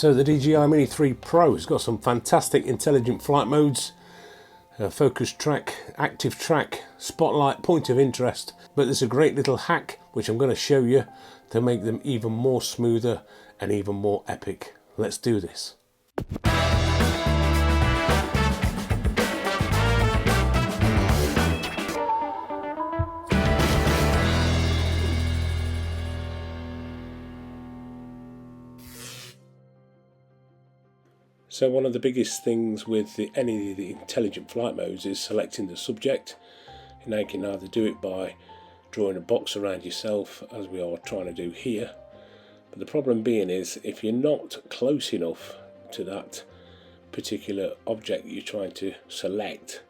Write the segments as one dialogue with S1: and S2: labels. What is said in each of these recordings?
S1: So the DJI Mini 3 Pro has got some fantastic intelligent flight modes, focus track, active track, spotlight, point of interest, but there's a great little hack which I'm going to show you to make them even more smoother and even more epic. Let's do this. So one of the biggest things with any of the intelligent flight modes is selecting the subject. Now you can either do it by drawing a box around yourself, as we are trying to do here, but the problem being is if you're not close enough to that particular object that you're trying to select,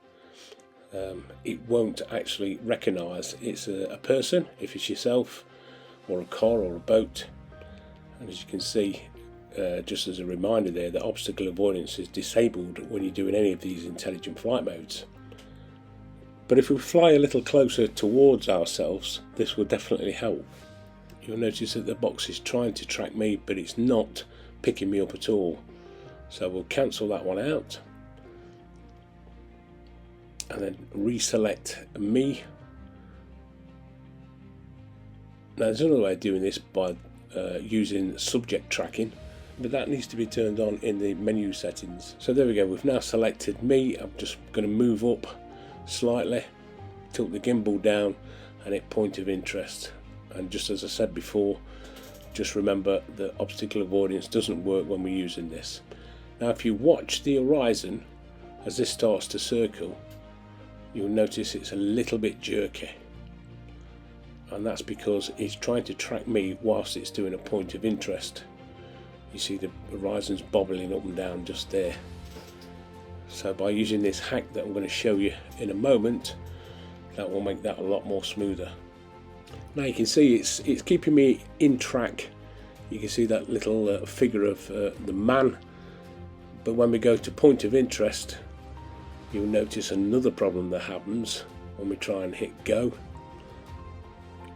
S1: it won't actually recognise it's a person if it's yourself, or a car or a boat. And as you can see, just as a reminder there, that obstacle avoidance is disabled when you're doing any of these intelligent flight modes. But if we fly a little closer towards ourselves, this will definitely help. You'll notice that the box is trying to track me, but it's not picking me up at all. So we'll cancel that one out and then reselect me. Now there's another way of doing this by using subject tracking, but that needs to be turned on in the menu settings. So there we go, we've now selected me. I'm just going to move up slightly, tilt the gimbal down and hit point of interest. And just as I said before, just remember that obstacle avoidance doesn't work when we're using this. Now if you watch the horizon as this starts to circle, you'll notice it's a little bit jerky, and that's because it's trying to track me whilst it's doing a point of interest. You see the horizon's bobbling up and down just there. So by using this hack that I'm going to show you in a moment, that will make that a lot more smoother. Now you can see it's keeping me in track. You can see that little figure of the man, but when we go to point of interest, you'll notice another problem that happens when we try and hit go.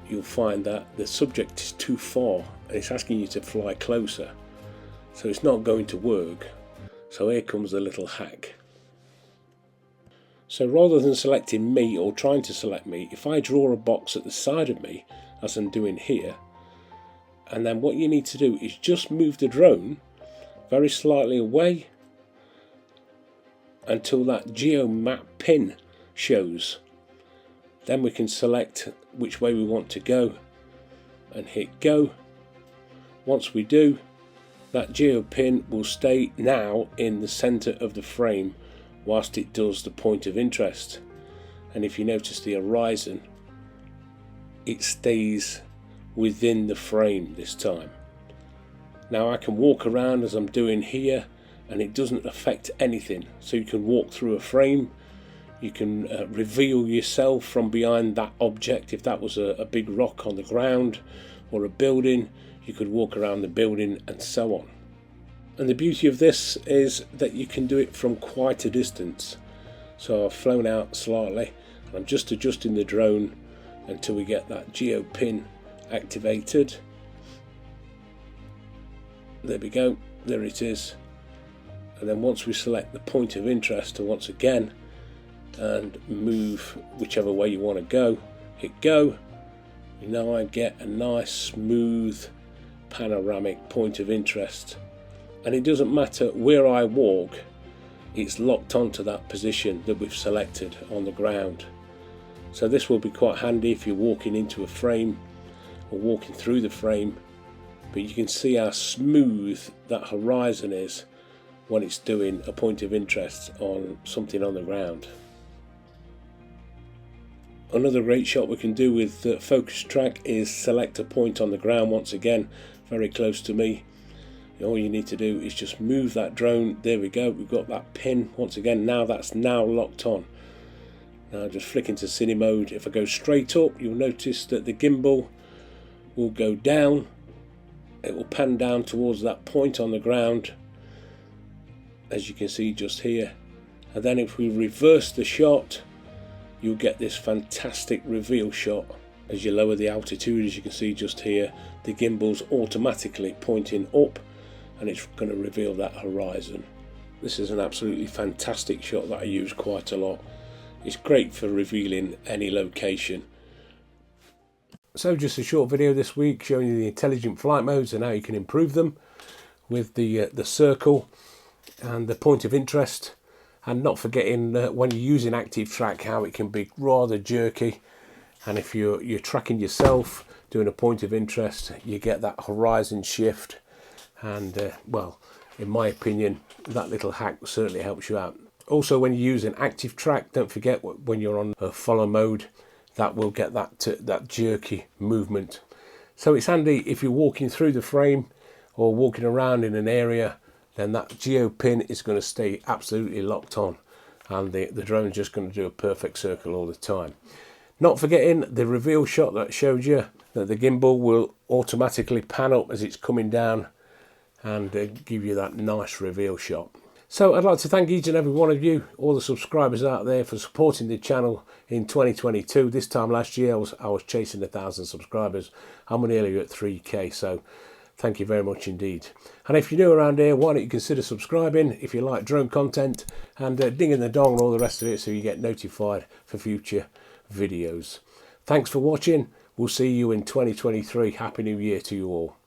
S1: You'll find that the subject is too far and it's asking you to fly closer, so it's not going to work. So here comes the little hack. So rather than selecting me or trying to select me, if I draw a box at the side of me, as I'm doing here, and then what you need to do is just move the drone very slightly away until that geo map pin shows. Then we can select which way we want to go and hit go. Once we do, that geo pin will stay now in the center of the frame whilst it does the point of interest. And if you notice the horizon, it stays within the frame this time. Now I can walk around as I'm doing here and it doesn't affect anything. So you can walk through a frame, you can reveal yourself from behind that object. If that was a big rock on the ground or a building, you could walk around the building and so on. And the beauty of this is that you can do it from quite a distance. So I've flown out slightly and I'm just adjusting the drone until we get that geo pin activated. There we go, there it is. And then once we select the point of interest once again and move whichever way you want to go, hit go, now I get a nice smooth panoramic point of interest. And it doesn't matter where I walk, it's locked onto that position that we've selected on the ground. So this will be quite handy if you're walking into a frame or walking through the frame, but you can see how smooth that horizon is when it's doing a point of interest on something on the ground. Another great shot we can do with focus track is select a point on the ground once again, very close to me. All you need to do is just move that drone. There we go, we've got that pin once again. Now that's now locked on. Now just flick into cine mode. If I go straight up, you'll notice that the gimbal will go down. It will pan down towards that point on the ground, as you can see just here. And then if we reverse the shot, you'll get this fantastic reveal shot. As you lower the altitude, as you can see just here, the gimbal's automatically pointing up and it's going to reveal that horizon. This is an absolutely fantastic shot that I use quite a lot. It's great for revealing any location. So just a short video this week showing you the intelligent flight modes and how you can improve them with the circle and the point of interest, and not forgetting when you're using active track how it can be rather jerky, and if you're tracking yourself doing a point of interest you get that horizon shift, and well, in my opinion that little hack certainly helps you out. Also, when you use an active track, don't forget when you're on a follow mode, that will get that jerky movement. So it's handy if you're walking through the frame or walking around in an area, then that geo pin is going to stay absolutely locked on, and the drone is just going to do a perfect circle all the time. Not forgetting the reveal shot that showed you, that the gimbal will automatically pan up as it's coming down and give you that nice reveal shot. So I'd like to thank each and every one of you, all the subscribers out there, for supporting the channel in 2022. This time last year I was chasing 1,000 subscribers. I'm nearly at 3k, so thank you very much indeed. And if you're new around here, why don't you consider subscribing if you like drone content, and dinging the dong and all the rest of it so you get notified for future videos. Thanks for watching. We'll see you in 2023. Happy New Year to you all.